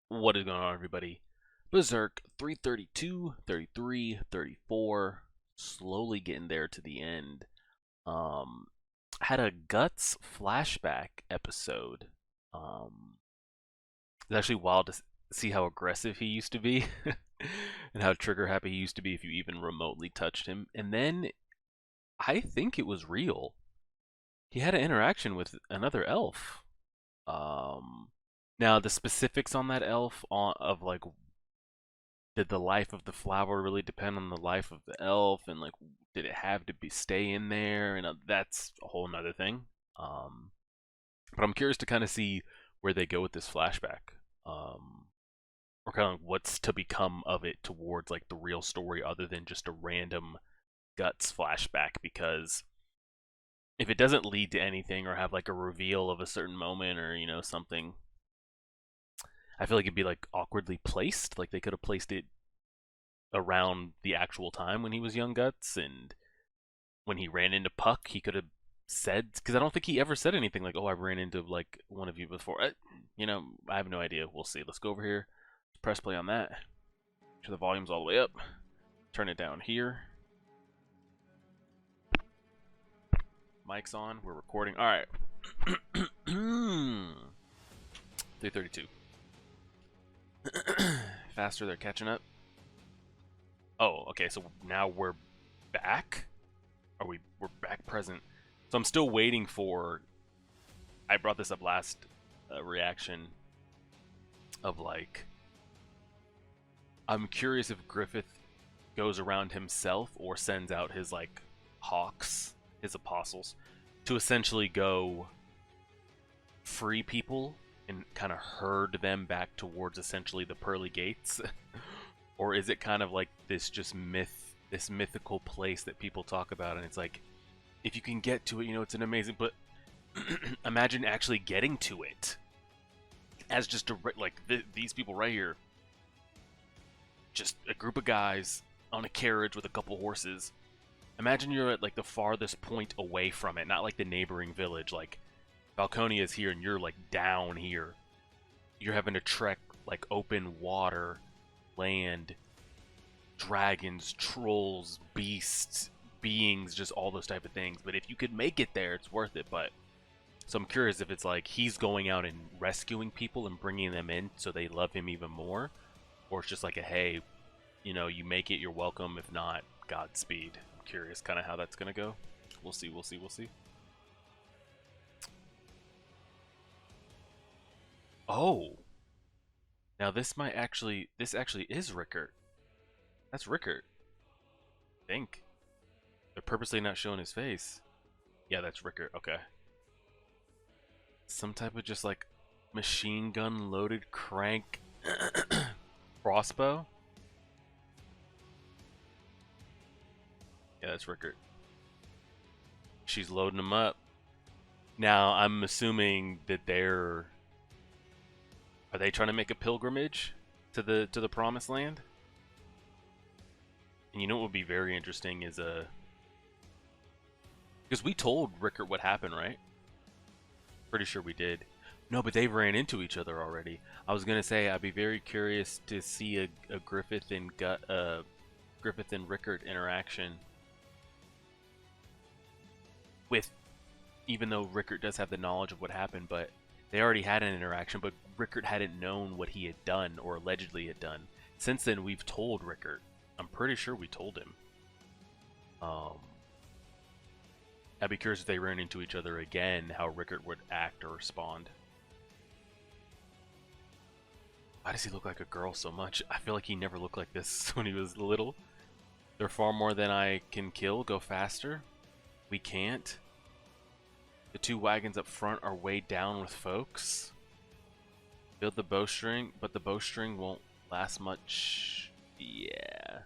What is going on, everybody? Berserk 332, 33, 34. Slowly getting there to the end. Um, had a Guts flashback episode. It's actually wild to see how aggressive he used to be and how trigger happy he used to be if you even remotely touched him. And then I think it was real. He had an interaction with another elf. Um, Now the specifics on that elf of like did the life of the flower really depend on the life of the elf, and like did it have to be stay in there, and that's a whole nother thing. um but I'm curious to kind of see where they go with this flashback, or kind of what's to become of it towards like the real story other than just a random Guts flashback, because if it doesn't lead to anything or have like a reveal of a certain moment or something, I feel like it'd be like awkwardly placed. Like they could have placed it around the actual time when he was young Guts, and when he ran into Puck, he could have said, because I don't think he ever said anything like, "Oh, I ran into like one of you before." I have no idea. We'll see. Let's go over here. Let's press play on that. Make sure the volume's all the way up. Turn it down here. Mic's on. We're recording. All right. 332. Faster. They're catching up. Oh, okay. So now we're back. We're back present. So I'm still waiting for. I brought this up last reaction of like, I'm curious if Griffith goes around himself or sends out his like hawks, his apostles, to essentially go free people and kind of herd them back towards essentially the pearly gates. Or is it kind of like this just this mythical place that people talk about, and it's like, if you can get to it, it's an amazing, but imagine actually getting to it as just a like these people right here, just a group of guys on a carriage with a couple horses. Imagine you're at like the farthest point away from it, not like the neighboring village. Like Falconia is here and you're like down here. You're having to trek like open water, land, dragons, trolls, beasts, beings, just all those type of things. But if you could make it there, it's worth it. But so I'm curious if it's like he's going out and rescuing people and bringing them in so they love him even more, or it's just like a, hey, you make it, you're welcome. If not, Godspeed. I'm curious kind of how that's gonna go. We'll see. We'll see. We'll see. Oh, now this actually is Rickert. That's Rickert. I think they're purposely not showing his face. Yeah, that's Rickert. Okay. Some type of just like machine gun loaded crank crossbow. Yeah, that's Rickert. She's loading them up. Now, I'm assuming that are they trying to make a pilgrimage to the promised land? And what would be very interesting is because we told Rickert what happened, right? Pretty sure we did. No, but they ran into each other already. I was gonna say I'd be very curious to see a Griffith and Rickert interaction with, even though Rickert does have the knowledge of what happened, but they already had an interaction, but Rickert hadn't known what he had done or allegedly had done. Since then, we've told Rickert. I'm pretty sure we told him. Um, I'd be curious if they ran into each other again, how Rickert would act or respond. Why does he look like a girl so much? I feel like he never looked like this when he was little. They're far more than I can kill. Go faster. We can't. The two wagons up front are weighed down with folks. Build the bowstring, but the bowstring won't last much. Yeah.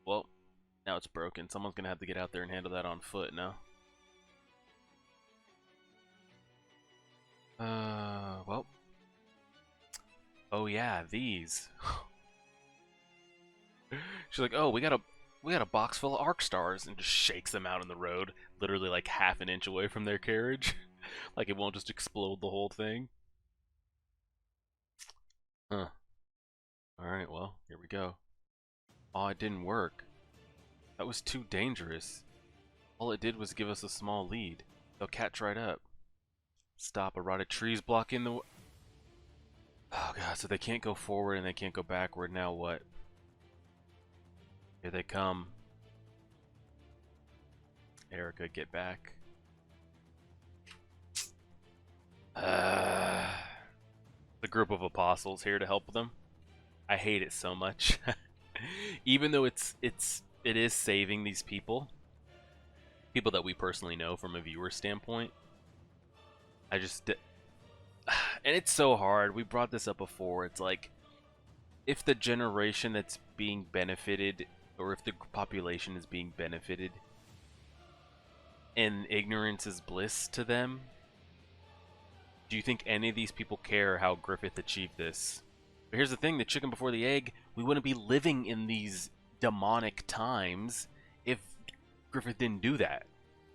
Well, now it's broken. Someone's gonna have to get out there and handle that on foot now. Well. Oh yeah, these. She's like, oh, we got a box full of arc stars, and just shakes them out in the road, literally like half an inch away from their carriage. Like it won't just explode the whole thing. Huh. Alright, well, here we go. Oh, it didn't work. That was too dangerous. All it did was give us a small lead. They'll catch right up. Stop, a rotted tree's blocking the... Oh god, so they can't go forward and they can't go backward. Now what? Here they come. Erica, get back. The group of apostles here to help them. I hate it so much. Even though it is saving these people that we personally know from a viewer standpoint. I just and it's so hard. We brought this up before. It's like if the generation that's being benefited, or if the population is being benefited and ignorance is bliss to them, do you think any of these people care how Griffith achieved this? But here's the thing, the chicken before the egg, we wouldn't be living in these demonic times if Griffith didn't do that,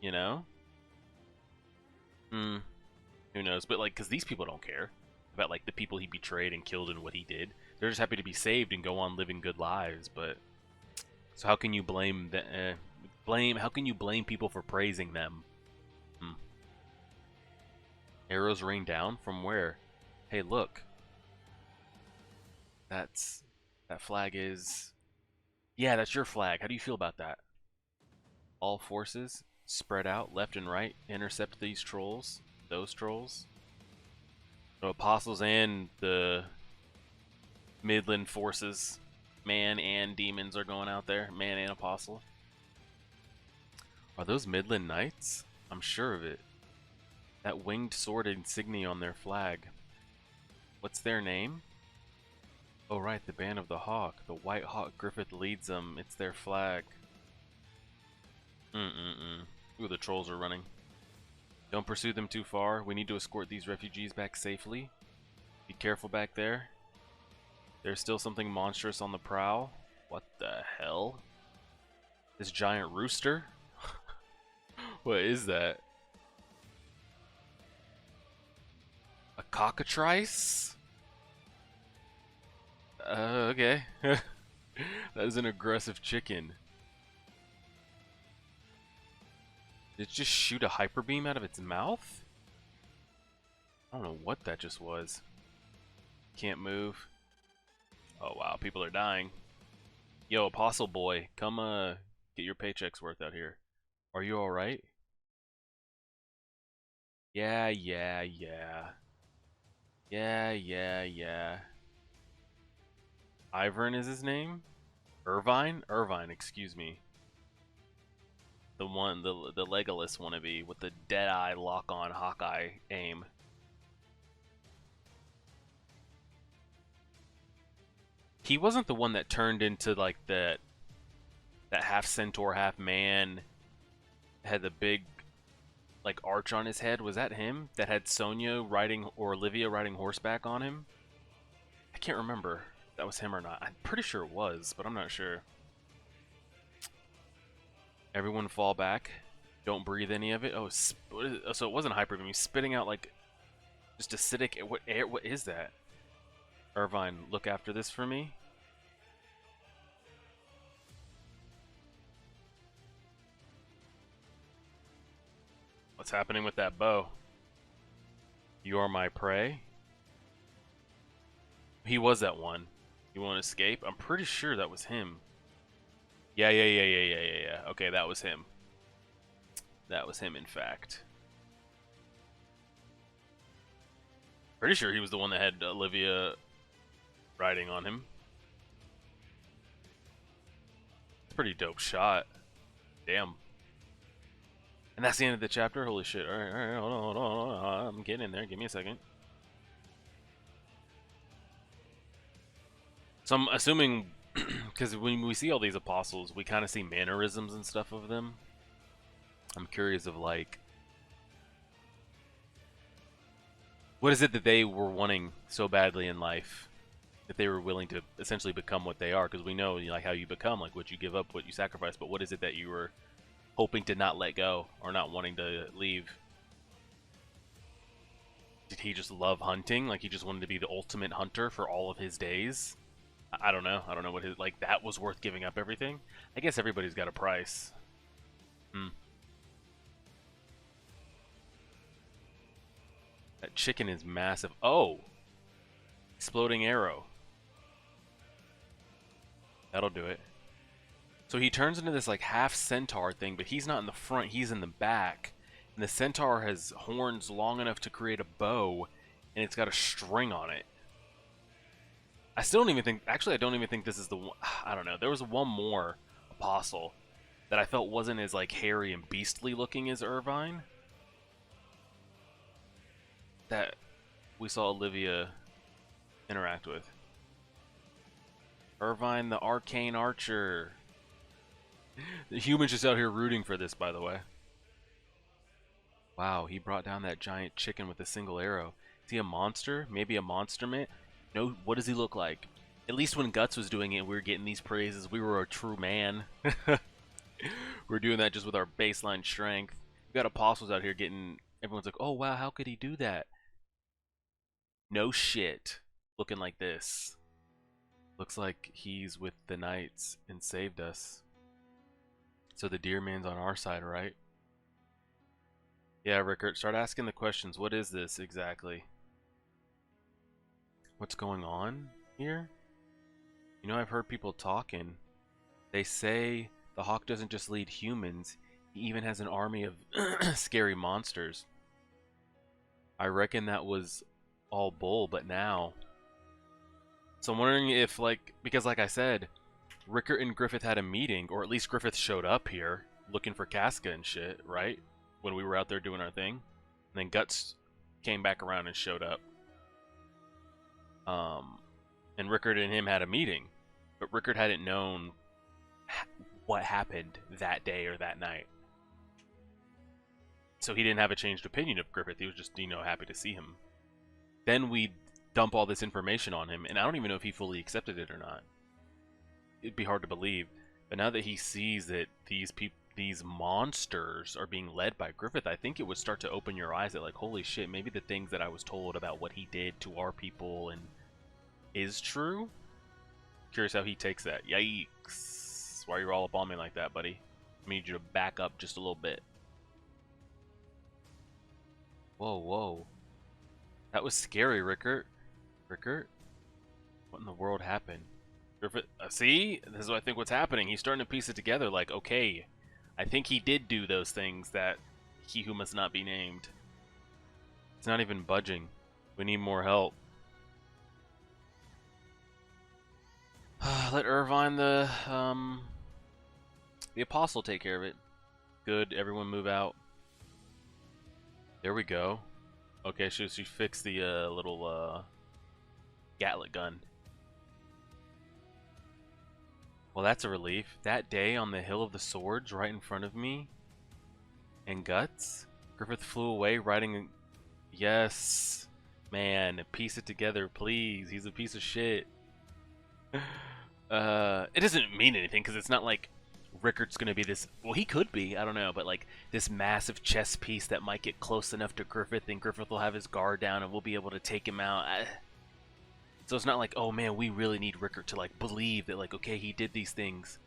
you know? Who knows? But like, because these people don't care about like the people he betrayed and killed and what he did. They're just happy to be saved and go on living good lives. But so how can you blame the How can you blame people for praising them? Arrows rain down from where? Hey, look. That flag is... Yeah, that's your flag. How do you feel about that? All forces spread out left and right. Intercept these trolls. Those trolls. The apostles and the Midland forces. Man and demons are going out there. Man and apostle. Are those Midland knights? I'm sure of it. That winged sword insignia on their flag. What's their name? Oh right, the Band of the Hawk. The White Hawk Griffith leads them. It's their flag. Ooh, the trolls are running. Don't pursue them too far. We need to escort these refugees back safely. Be careful back there. There's still something monstrous on the prowl. What the hell? This giant rooster? What is that? A cockatrice? Okay. That is an aggressive chicken. Did it just shoot a hyper beam out of its mouth? I don't know what that just was. Can't move. Oh wow, people are dying. Yo, Apostle Boy, come get your paychecks worth out here. Are you alright? Yeah. Ivern is his name? Irvine? Irvine, excuse me. The one, the Legolas wannabe with the Deadeye lock-on Hawkeye aim. He wasn't the one that turned into like that half centaur, half man, had the big like arch on his head. Was that him? That had Sonya riding, or Olivia riding horseback on him? I can't remember if that was him or not. I'm pretty sure it was, but I'm not sure. Everyone fall back. Don't breathe any of it. Oh, so it wasn't hyper beam. He's spitting out like just acidic. What air? What is that? Irvine, look after this for me. What's happening with that bow? You are my prey. He was that one. You won't escape? I'm pretty sure that was him. Yeah. Okay, that was him. That was him, in fact. Pretty sure he was the one that had Olivia riding on him. It's a pretty dope shot. Damn. And that's the end of the chapter? Holy shit. Alright, hold on. I'm getting in there. Give me a second. So I'm assuming, because when we see all these apostles, we kind of see mannerisms and stuff of them. I'm curious of like, what is it that they were wanting so badly in life that they were willing to essentially become what they are? Because we know, like, how you become, like what you give up, what you sacrifice. But what is it that you were hoping to not let go or not wanting to leave? Did he just love hunting? Like he just wanted to be the ultimate hunter for all of his days? I don't know. I don't know what his like that was worth giving up everything. I guess everybody's got a price. Hmm. That chicken is massive. Oh, exploding arrow. That'll do it. So he turns into this like half centaur thing, but he's not in the front, he's in the back. And the centaur has horns long enough to create a bow, and it's got a string on it. I still don't even think, actually I don't even think this is the one, I don't know. There was one more apostle that I felt wasn't as like hairy and beastly looking as Irvine. That we saw Olivia interact with. Irvine the Arcane Archer. The humans just out here rooting for this, by the way. Wow, he brought down that giant chicken with a single arrow. Is he a monster? Maybe a monster man? No, what does he look like? At least when Guts was doing it, we were getting these praises. We were a true man. We're doing that just with our baseline strength. We got apostles out here getting... Everyone's like, oh wow, how could he do that? No shit. Looking like this. Looks like he's with the knights and saved us. So the deer man's on our side, right? Yeah, Rickert, start asking the questions. What is this exactly? What's going on here? You know, I've heard people talking. They say the Hawk doesn't just lead humans, he even has an army of scary monsters. I reckon that was all bull, but now... So I'm wondering if, like, because like I said, Rickert and Griffith had a meeting, or at least Griffith showed up here looking for Casca and shit, right? When we were out there doing our thing. And then Guts came back around and showed up. And Rickert and him had a meeting, but Rickert hadn't known what happened that day or that night. So he didn't have a changed opinion of Griffith. He was just, you know, happy to see him. Then we dump all this information on him, and I don't even know if he fully accepted it or not. It'd be hard to believe. But now that he sees that these monsters are being led by Griffith, I think it would start to open your eyes at like, holy shit, maybe the things that I was told about what he did to our people and is true. Curious how he takes that. Yikes. Why are you all up on me like that, buddy? I need you to back up just a little bit. Whoa, whoa. That was scary, Rickert. Rickert? What in the world happened? Griffith, see? This is what I think what's happening. He's starting to piece it together like, okay, I think he did do those things that he who must not be named. It's not even budging. We need more help. Let Irvine the apostle take care of it. Good, everyone move out. There we go. Okay, so she fixed the little Gatlet gun. Well, that's a relief. That day on the Hill of the Swords right in front of me and Guts, Griffith flew away riding... Yes, man, piece it together, please. He's a piece of shit. It doesn't mean anything because it's not like Rickert's gonna be this. Well, he could be. I don't know, but like this massive chess piece that might get close enough to Griffith, and Griffith will have his guard down, and we'll be able to take him out. So it's not like, oh man, we really need Rickert to like believe that like, okay, he did these things.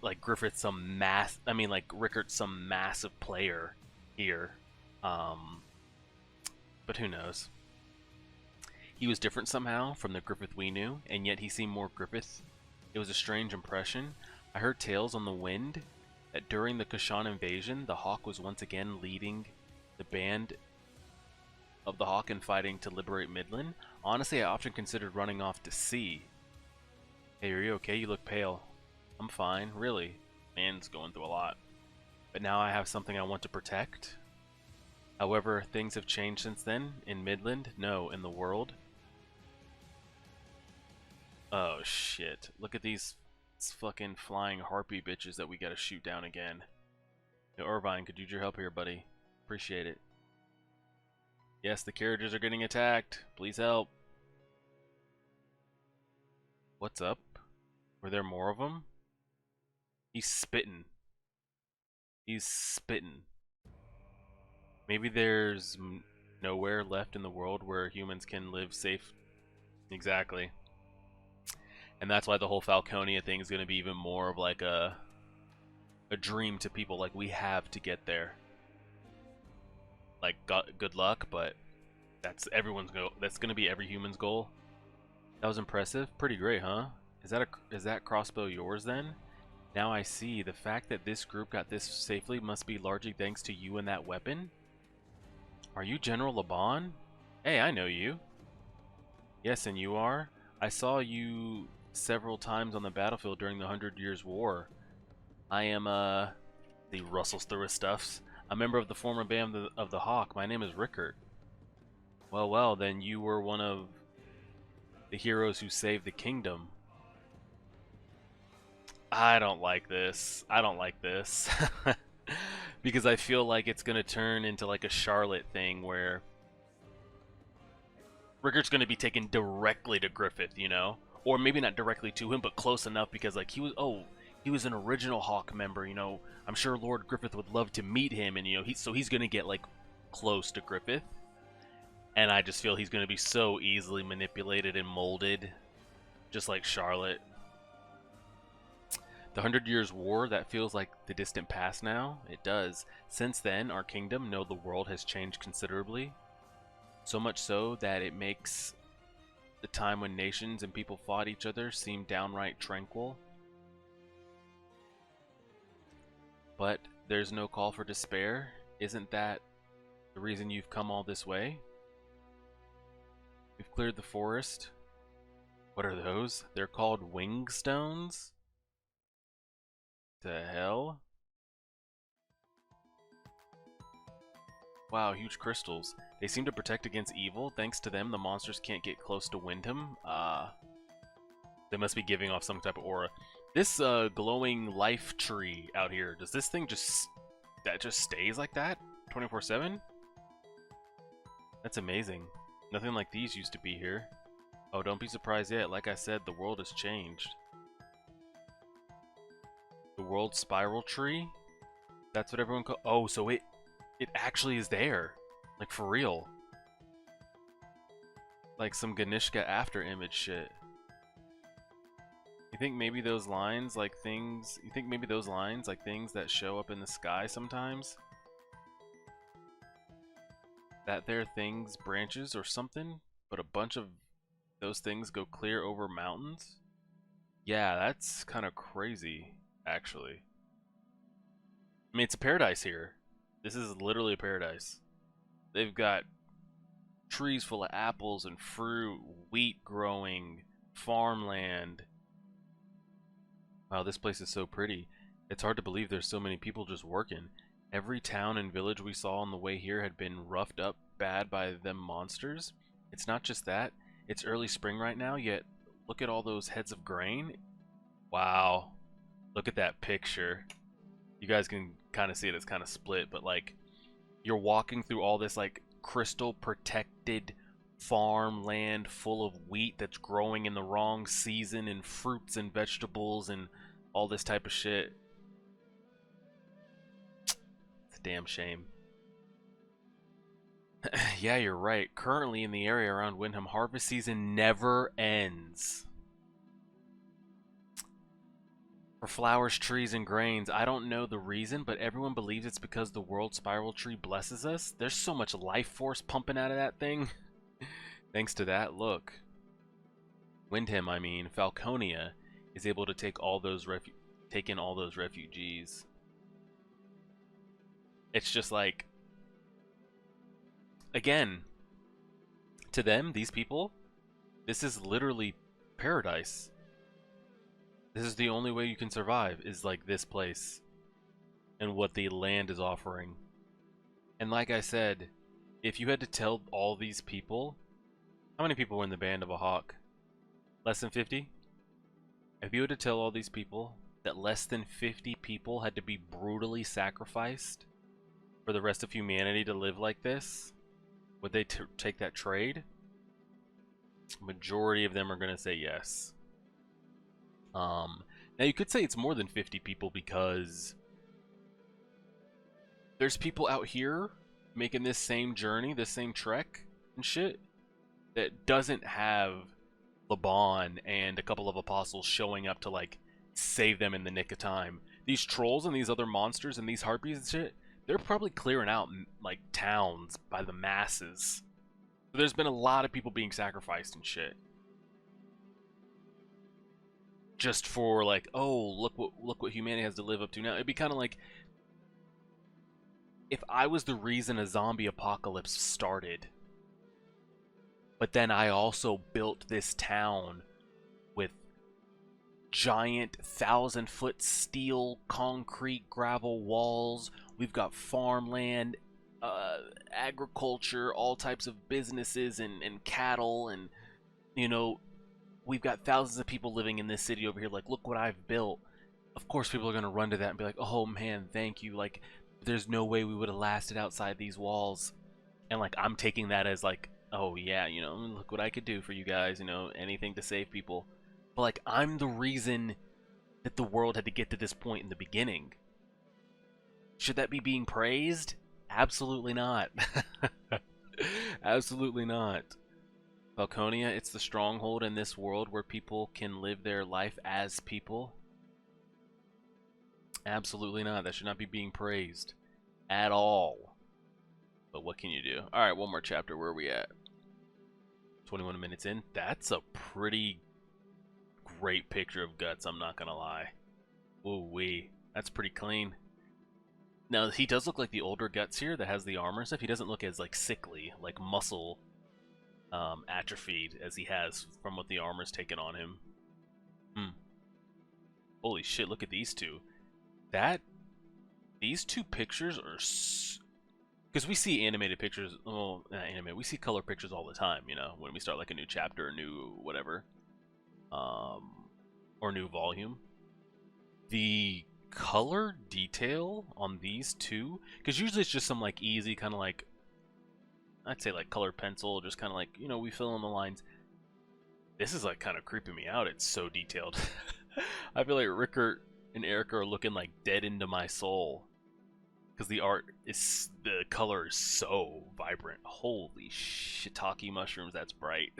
Like Griffith's some like Rickert's some massive player here. But who knows? He was different somehow from the Griffith we knew, and yet he seemed more Griffith. It was a strange impression. I heard tales on the wind that during the Kashan invasion, the Hawk was once again leading the band of the Hawk and fighting to liberate Midland. Honestly, I often considered running off to sea. Hey, are you okay? You look pale. I'm fine, really. Man's going through a lot. But now I have something I want to protect. However, things have changed since then. In Midland? No, in the world. Oh shit. Look at these fucking flying harpy bitches that we gotta shoot down again. Yo, Irvine, could you use your help here, buddy? Appreciate it. Yes, the carriages are getting attacked. Please help. What's up? Were there more of them? He's spitting. He's spitting. Maybe there's Nowhere left in the world where humans can live safe. Exactly. And that's why the whole Falconia thing is going to be even more of like a dream to people. Like, we have to get there. Like, good luck, but that's everyone's goal. That's going to be every human's goal. That was impressive. Pretty great, huh? Is that crossbow yours then? Now I see. The fact that this group got this safely must be largely thanks to you and that weapon. Are you General Laban? Hey, I know you. Yes, and you are? I saw you several times on the battlefield during the 100 Years' War. I am, he rustles through his stuffs. A member of the former band of the Hawk. My name is Rickard. Well, well, then you were one of the heroes who saved the kingdom. I don't like this. I don't like this. Because I feel like it's going to turn into like a Charlotte thing where Rickard's going to be taken directly to Griffith, you know? Or maybe not directly to him, but close enough because like he was an original Hawk member, you know? I'm sure Lord Griffith would love to meet him, and you know, he's going to get like close to Griffith. And I just feel he's going to be so easily manipulated and molded, just like Charlotte. The 100 Years' War, that feels like the distant past now. It does. Since then, our kingdom, no, the world has changed considerably. So much so that it makes the time when nations and people fought each other seem downright tranquil. But there's no call for despair. Isn't that the reason you've come all this way? We've cleared the forest. What are those? They're called wing stones? The hell? Wow, huge crystals. They seem to protect against evil. Thanks to them, the monsters can't get close to Wyndham. They must be giving off some type of aura. This glowing life tree out here, does this thing just stays like that 24/7? That's amazing. Nothing like these used to be here. Oh, don't be surprised yet. Like I said, the world has changed. The world spiral tree? That's what everyone calls. Oh, so it actually is there. Like, for real. Like some Ganishka after image shit. You think maybe those lines like things that show up in the sky sometimes? That there things branches or something, but a bunch of those things go clear over mountains? Yeah, that's kind of crazy, actually. I mean, it's a paradise here. This is literally a paradise. They've got trees full of apples and fruit, wheat growing, farmland. Wow, this place is so pretty. It's hard to believe there's so many people just working. Every town and village we saw on the way here had been roughed up bad by them monsters. It's not just that. It's early spring right now, yet look at all those heads of grain. Wow. Look at that picture. You guys can kind of see it. It's kind of split, but like you're walking through all this like crystal protected farmland full of wheat that's growing in the wrong season and fruits and vegetables and all this type of shit. It's a damn shame. Yeah, you're right. Currently in the area around Wyndham, harvest season never ends. For flowers, trees, and grains, I don't know the reason, but everyone believes it's because the world spiral tree blesses us. There's so much life force pumping out of that thing. Thanks to that, look. Wyndham, I mean, Falconia, is able to take in all those refugees. It's just like, again, to them, these people, this is literally paradise. This is the only way you can survive, is like this place and what the land is offering. And like I said, if you had to tell all these people, how many people were in the band of a hawk? Less than 50? If you had to tell all these people that less than 50 people had to be brutally sacrificed for the rest of humanity to live like this, would they take that trade? Majority of them are going to say yes. Now you could say it's more than 50 people because there's people out here making this same journey, this same trek and shit, that doesn't have Laban and a couple of apostles showing up to like save them in the nick of time. These trolls and these other monsters and these harpies and shit, they're probably clearing out like towns by the masses. So there's been a lot of people being sacrificed and shit. Just for like, oh, look what humanity has to live up to now. It'd be kind of like if I was the reason a zombie apocalypse started, but then I also built this town with giant 1,000-foot steel, concrete, gravel walls. We've got farmland, agriculture, all types of businesses and cattle, and you know, we've got thousands of people living in this city over here. Like, look what I've built. Of course, people are gonna run to that and be like, "Oh man, thank you." Like, there's no way we would have lasted outside these walls. And like, I'm taking that as like, oh yeah, you know, look what I could do for you guys, you know, anything to save people. But like, I'm the reason that the world had to get to this point in the beginning. Should that be being praised? Absolutely not. Absolutely not. Falconia, it's the stronghold in this world where people can live their life as people. Absolutely not. That should not be being praised at all. But what can you do? Alright, one more chapter. Where are we at? 21 minutes in. That's a pretty great picture of Guts, I'm not gonna lie. Ooh-wee. That's pretty clean. Now, he does look like the older Guts here that has the armor and stuff. He doesn't look as, like, sickly, like muscle atrophied as he has from what the armor's taken on him. Holy shit, look at these two. These two pictures are... Because we see animated pictures, well, not animated, we see color pictures all the time, you know, when we start like a new chapter, a new whatever, or new volume. The color detail on these two, because usually it's just some like easy kind of like, I'd say like colored pencil, just kind of like, you know, we fill in the lines. This is like kind of creeping me out. It's so detailed. I feel like Rickert and Erica are looking like dead into my soul. Because the art is, the color is so vibrant. Holy shiitake mushrooms, that's bright.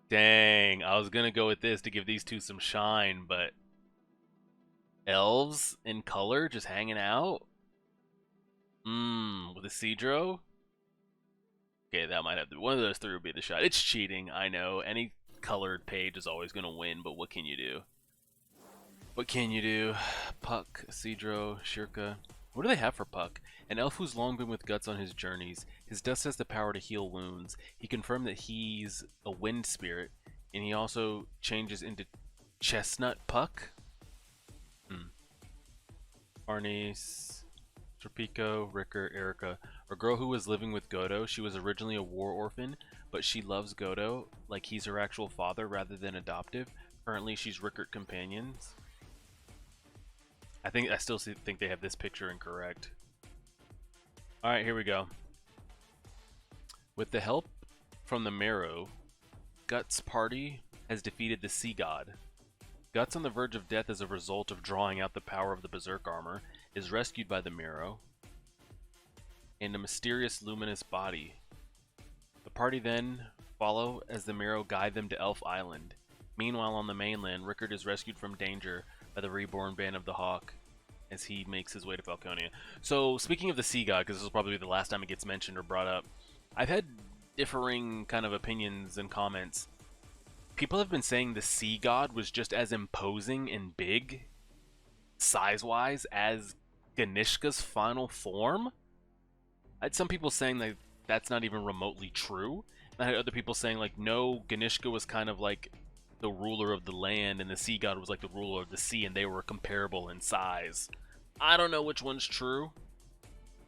Dang, I was gonna go with this to give these two some shine, but elves in color just hanging out? With a Cedro? Okay, that might have to, one of those three would be the shot. It's cheating, I know. Any colored page is always gonna win, but what can you do? What can you do? Puck, Cedro, Shirka. What do they have for Puck? An elf who's long been with Guts on his journeys. His dust has the power to heal wounds. He confirmed that he's a wind spirit, and he also changes into Chestnut Puck. Arnis, Tropico, Ricker, Erica. A girl who was living with Godo. She was originally a war orphan, but she loves Godo like he's her actual father rather than adoptive. Currently, she's Rickert companions. I still think they have this picture incorrect. Alright, here we go. With the help from the Marrow, Guts' party has defeated the Sea God. Guts, on the verge of death as a result of drawing out the power of the Berserk armor, is rescued by the Marrow and a mysterious luminous body. The party then follow as the Marrow guide them to Elf Island. Meanwhile, on the mainland, Rickert is rescued from danger by the reborn Band of the Hawk as he makes his way to Falconia. So, speaking of the Sea God, because this will probably be the last time it gets mentioned or brought up, I've had differing kind of opinions and comments. People have been saying the Sea God was just as imposing and big, size-wise, as Ganishka's final form. I had some people saying that that's not even remotely true. And I had other people saying, like, no, Ganishka was kind of like the ruler of the land, and the Sea God was like the ruler of the sea, and they were comparable in size. I don't know which one's true,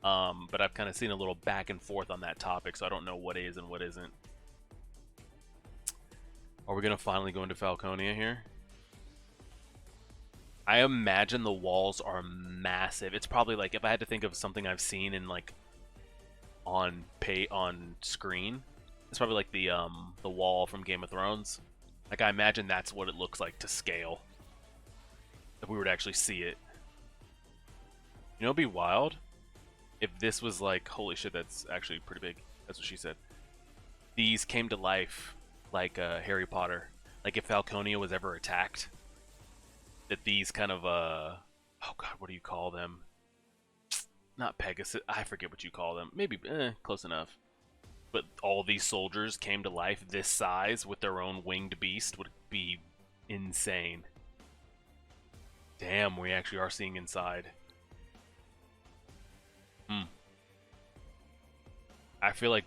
but I've kind of seen a little back and forth on that topic, so I don't know what is and what isn't. Are we gonna finally go into Falconia here? I imagine the walls are massive. It's probably like, if I had to think of something I've seen in like on screen, it's probably like the wall from Game of Thrones. Like, I imagine that's what it looks like to scale, if we were to actually see it. You know, it'd be wild if this was like, holy shit, that's actually pretty big. That's what she said. These came to life like Harry Potter. Like if Falconia was ever attacked, that these kind of oh god, what do you call them? Not Pegasus. I forget what you call them. Maybe close enough. But all these soldiers came to life this size with their own winged beast would be insane. Damn, we actually are seeing inside. I feel like,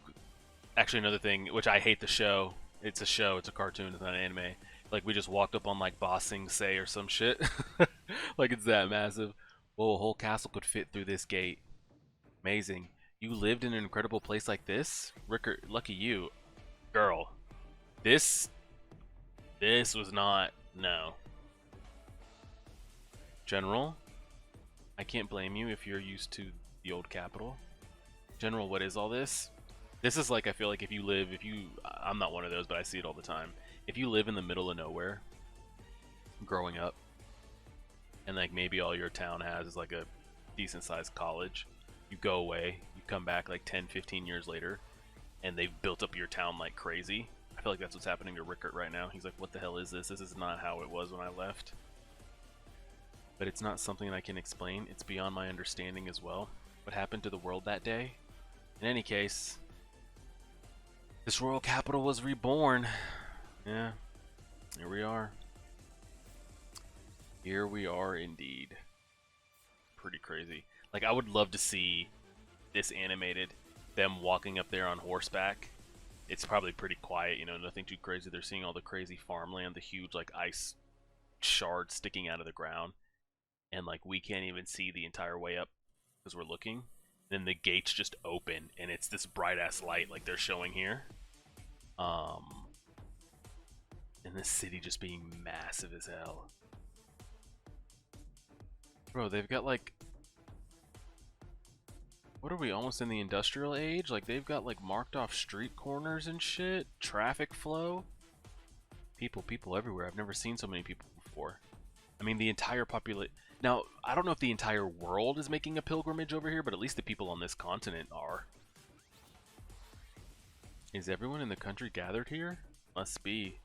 actually another thing, which I hate the show. It's a show, it's a cartoon, it's not an anime. Like we just walked up on like Ba Sing Se or some shit. Like it's that massive. Whoa, a whole castle could fit through this gate. Amazing. You lived in an incredible place like this? Rickert, lucky you. Girl, this was not, no. General, I can't blame you if you're used to the old capital. General, what is all this? This is like, I feel like if you, I'm not one of those, but I see it all the time. If you live in the middle of nowhere, growing up, and like maybe all your town has is like a decent sized college, you go away, you come back like 10, 15 years later, and they've built up your town like crazy. I feel like that's what's happening to Rickert right now. He's like, what the hell is this? This is not how it was when I left. But it's not something I can explain. It's beyond my understanding as well. What happened to the world that day? In any case, this royal capital was reborn. Yeah, here we are. Here we are indeed. Pretty crazy. Like, I would love to see this animated, them walking up there on horseback. It's probably pretty quiet, you know, nothing too crazy. They're seeing all the crazy farmland, the huge, like, ice shards sticking out of the ground. And, like, we can't even see the entire way up because we're looking. Then the gates just open, and it's this bright-ass light like they're showing here. And the city just being massive as hell. Bro, they've got, like... What are we, almost in the industrial age? Like, they've got, like, marked off street corners and shit. Traffic flow. People everywhere. I've never seen so many people before. I mean, the entire population... Now, I don't know if the entire world is making a pilgrimage over here, but at least the people on this continent are. Is everyone in the country gathered here? Must be.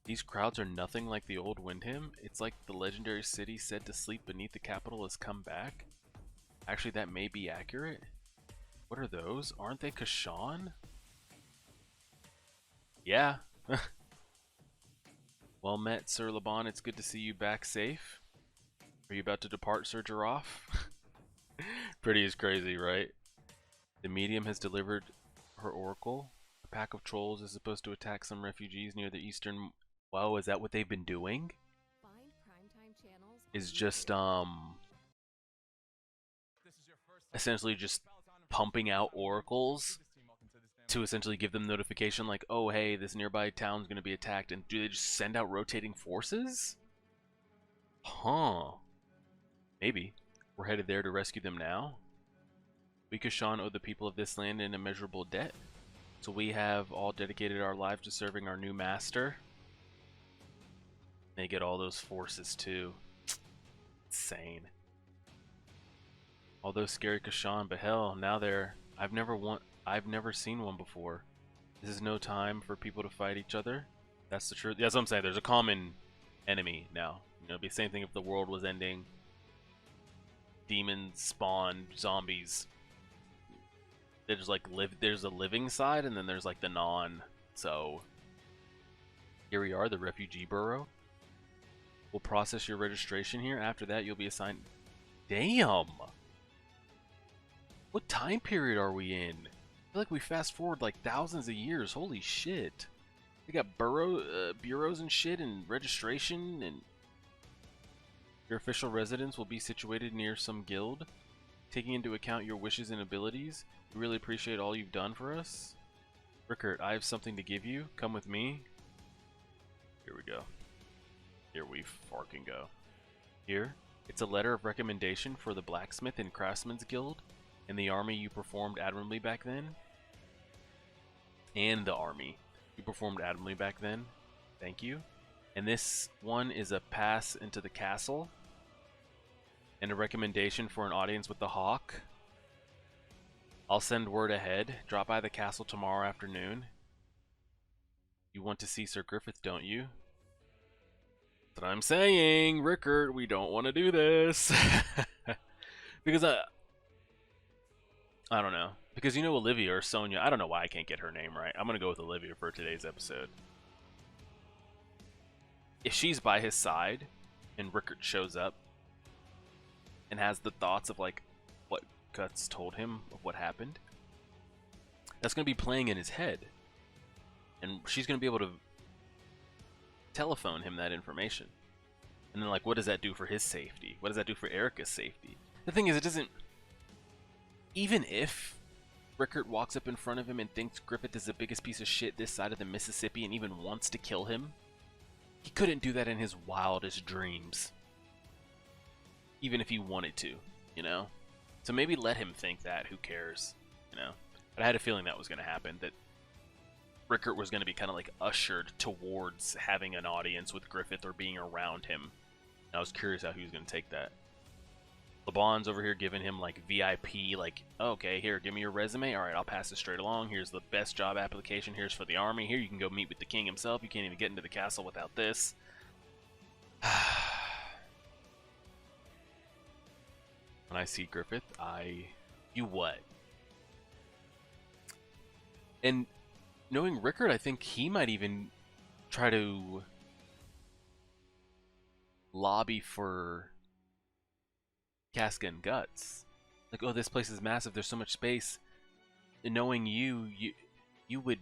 These crowds are nothing like the old Windham. It's like the legendary city said to sleep beneath the capital has come back. Actually, that may be accurate. What are those? Aren't they Kashan? Yeah. Well met, Sir Laban. It's good to see you back safe. Are you about to depart, Sir Giraffe? Pretty is crazy, right? The medium has delivered her oracle. A pack of trolls is supposed to attack some refugees near the eastern... Whoa, is that what they've been doing? Is just, essentially just pumping out oracles to essentially give them notification like, oh, hey, this nearby town's gonna be attacked, and do they just send out rotating forces? Huh. Maybe. We're headed there to rescue them now. We Kashan owe the people of this land an immeasurable debt, so we have all dedicated our lives to serving our new master. They get all those forces too. Insane. Although scary Kashan, but hell, now they're... I've never seen one before. This is no time for people to fight each other. That's the truth. That's what I'm saying. There's a common enemy now. You know, it'd be the same thing if the world was ending. Demons spawn zombies. There's like there's a living side, and then there's like the non. So here we are, the refugee burrow. We'll process your registration here. After that, you'll be assigned. Damn. What time period are we in? I feel like we fast forward like thousands of years. Holy shit. We got bureaus and shit, and registration, and your official residence will be situated near some guild. Taking into account your wishes and abilities, we really appreciate all you've done for us. Rickert, I have something to give you. Come with me. Here we go. Here we fucking go. Here, it's a letter of recommendation for the Blacksmith and Craftsman's Guild and the army you performed admirably back then. And the army you performed admirably back then. Thank you. And this one is a pass into the castle and a recommendation for an audience with the Hawk. I'll send word ahead. Drop by the castle tomorrow afternoon. You want to see Sir Griffith, don't you? That's what I'm saying, Rickard. We don't want to do this. Because I don't know. Because you know Olivia or Sonia. I don't know why I can't get her name right. I'm going to go with Olivia for today's episode. If she's by his side and Rickard shows up and has the thoughts of like what Guts told him of what happened, that's going to be playing in his head. And she's going to be able to telephone him that information. And then like, what does that do for his safety? What does that do for Erica's safety? The thing is, it doesn't... Even if Rickard walks up in front of him and thinks Griffith is the biggest piece of shit this side of the Mississippi and even wants to kill him, he couldn't do that in his wildest dreams. Even if he wanted to, you know? So maybe let him think that, who cares, you know? But I had a feeling that was going to happen, that Rickard was going to be kind of like ushered towards having an audience with Griffith or being around him. And I was curious how he was going to take that. LeBon's over here giving him like VIP, like, oh, okay, here, give me your resume. All right, I'll pass it straight along. Here's the best job application. Here's for the army. Here, you can go meet with the king himself. You can't even get into the castle without this. When I see Griffith, you what? And knowing Rickard, I think he might even try to lobby for Casca and Guts. Like, oh, this place is massive, there's so much space. And knowing you would...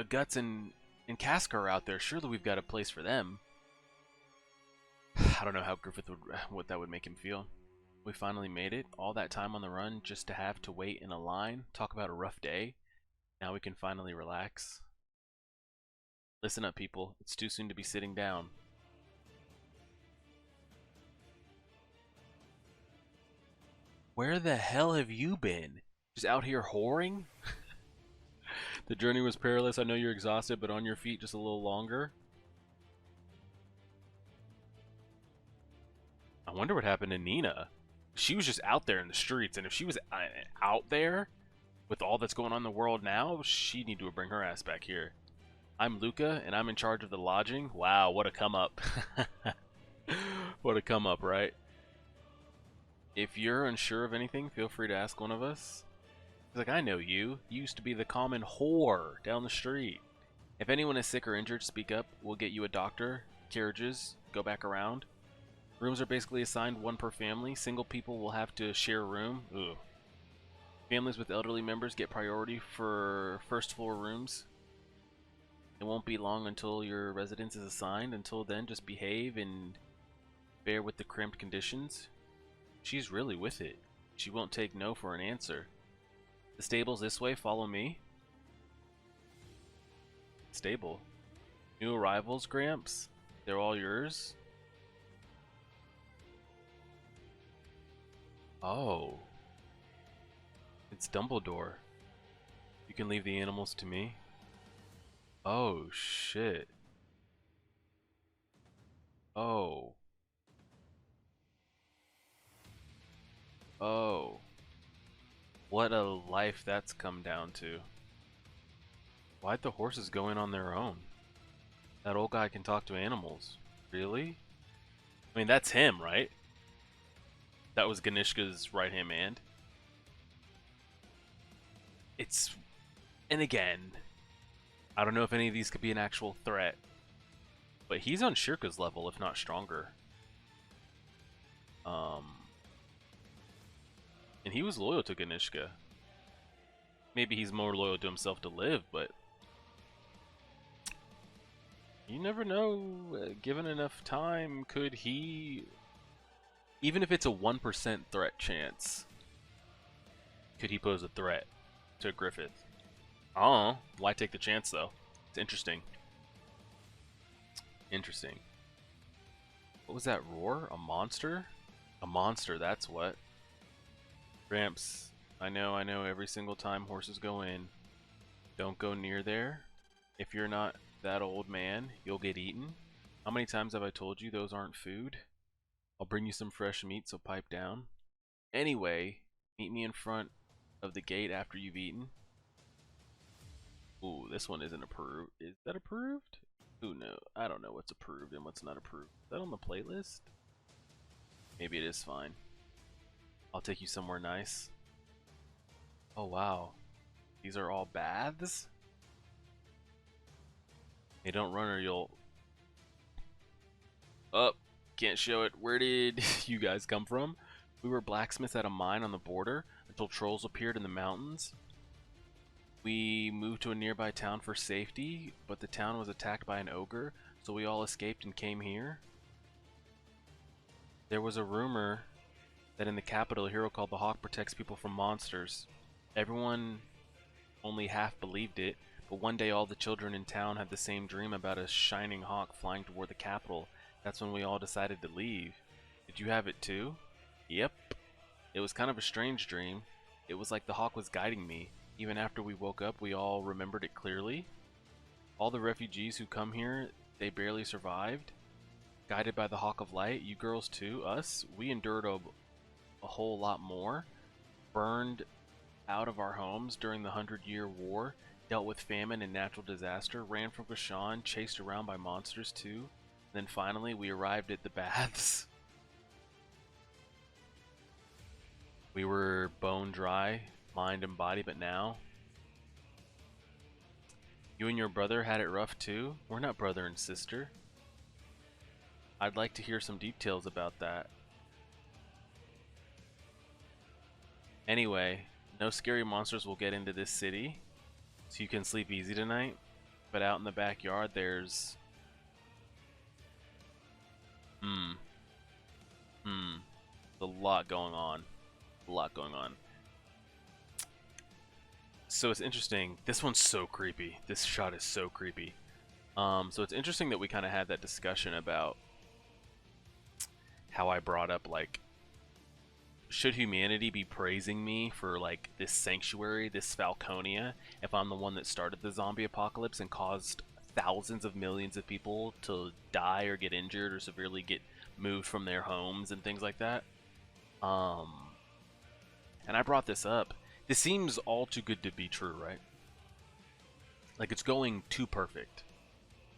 Guts and Casca are out there. Surely we've got a place for them. I don't know how Griffith would... what that would make him feel. We finally made it. All that time on the run just to have to wait in a line. Talk about a rough day. Now we can finally relax. Listen up, people. It's too soon to be sitting down. Where the hell have you been? Just out here whoring? The journey was perilous. I know you're exhausted, but on your feet just a little longer. I wonder what happened to Nina. She was just out there in the streets, and if she was out there with all that's going on in the world now, she need to bring her ass back here. I'm Luca, and I'm in charge of the lodging. Wow, what a come up. What a come up, right? If you're unsure of anything, feel free to ask one of us. He's like, I know you. You used to be the common whore down the street. If anyone is sick or injured, speak up. We'll get you a doctor. Carriages, go back around. Rooms are basically assigned one per family. Single people will have to share a room. Ugh. Families with elderly members get priority for first floor rooms. It won't be long until your residence is assigned. Until then, just behave and bear with the cramped conditions. She's really with it. She won't take no for an answer. The stable's this way, follow me. Stable. New arrivals, Gramps? They're all yours? Oh. It's Dumbledore. You can leave the animals to me. Oh, shit. Oh. Oh. What a life that's come down to. Why'd the horses go in on their own? That old guy can talk to animals. Really? I mean, that's him, right? That was Ganishka's right-hand man. It's... And again, I don't know if any of these could be an actual threat. But he's on Shirka's level, if not stronger. And he was loyal to Ganishka. Maybe he's more loyal to himself to live, but... You never know. Given enough time, could he... Even if it's a 1% threat chance, could he pose a threat to Griffith? Oh, why take the chance, though? It's interesting. Interesting. What was that roar? A monster? A monster, that's what. Gramps, I know, every single time horses go in, don't go near there. If you're not that old man, you'll get eaten. How many times have I told you those aren't food? I'll bring you some fresh meat, so pipe down. Anyway, Meet me in front of the gate after you've eaten. Ooh, this one isn't approved. Is that approved? Who knows? I don't know what's approved and what's not approved. Is that on the playlist? Maybe it is fine. I'll take you somewhere nice. Oh wow. These are all baths? Hey, don't run or you'll... Oh, can't show it. Where did you guys come from? We were blacksmiths at a mine on the border until trolls appeared in the mountains. We moved to a nearby town for safety, but the town was attacked by an ogre, so we all escaped and came here. There was a rumor that in the capital, a hero called the Hawk protects people from monsters. Everyone only half believed it, but one day all the children in town had the same dream about a shining hawk flying toward the capital. That's when we all decided to leave. Did you have it too? Yep. It was kind of a strange dream. It was like the hawk was guiding me. Even after we woke up, we all remembered it clearly. All the refugees who come here, they barely survived. Guided by the Hawk of Light, you girls too, us, we endured a whole lot more. Burned out of our homes during the 100-Year War, dealt with famine and natural disaster, ran from Kashan, chased around by monsters too. Then finally, we arrived at the baths. We were bone dry, mind and body, but now... You and your brother had it rough too? We're not brother and sister. I'd like to hear some details about that. Anyway, no scary monsters will get into this city, so you can sleep easy tonight. But out in the backyard, there's... a lot going on. A lot going on. So it's interesting. This one's so creepy. This shot is so creepy. So it's interesting that we kind of had that discussion about how I brought up, like, should humanity be praising me for, like, this sanctuary, this Falconia, if I'm the one that started the zombie apocalypse and caused thousands of millions of people to die or get injured or severely get moved from their homes and things like that? And I brought this up. This seems all too good to be true, right? Like, it's going too perfect.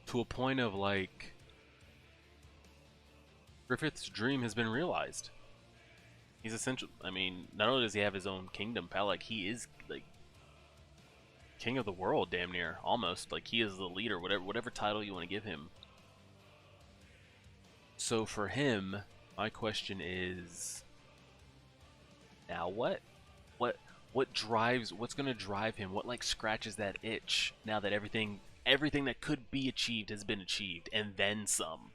To a point of, like, Griffith's dream has been realized. He's essential. I mean, not only does he have his own kingdom, pal, like, he is, like, king of the world, damn near. Almost. Like, he is the leader, whatever title you want to give him. So for him, my question is, now what? What drives, what's going to drive him? What, like, scratches that itch now that everything that could be achieved has been achieved, and then some?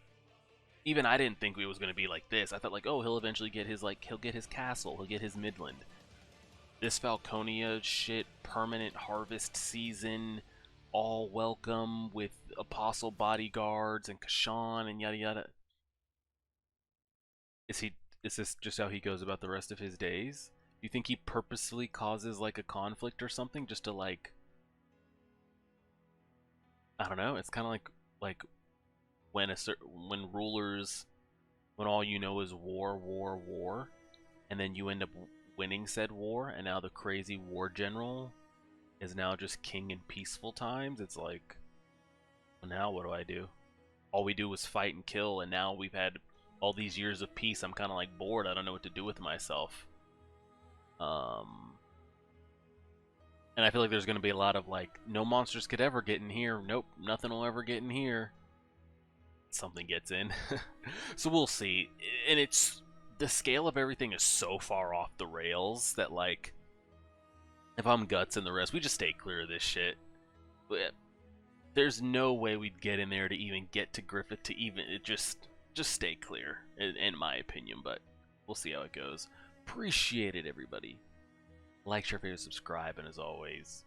Even I didn't think it was going to be like this. I thought, like, oh, he'll eventually get his, like, he'll get his castle, he'll get his Midland. This Falconia shit, permanent harvest season, all welcome with apostle bodyguards and Kashan and yada yada. Is this just how he goes about the rest of his days? Do you think he purposefully causes, like, a conflict or something just to, like, I don't know, it's kind of like when when rulers, when all you know is war, war, war, and then you end up winning said war, and now the crazy war general is now just king in peaceful times. It's like, well, now what do I do? All we do was fight and kill, and now we've had all these years of peace. I'm kind of, like, bored. I don't know what to do with myself. And I feel like there's going to be a lot of, like, no monsters could ever get in here. Nope, nothing will ever get in here. Something gets in. So we'll see. And it's, the scale of everything is so far off the rails that, like, if I'm Guts and the rest, we just stay clear of this shit. But there's no way we'd get in there to even get to Griffith, to even, it just stay clear, in my opinion, but we'll see how it goes. Appreciate it, everybody. Like, share, favorite, subscribe, and as always,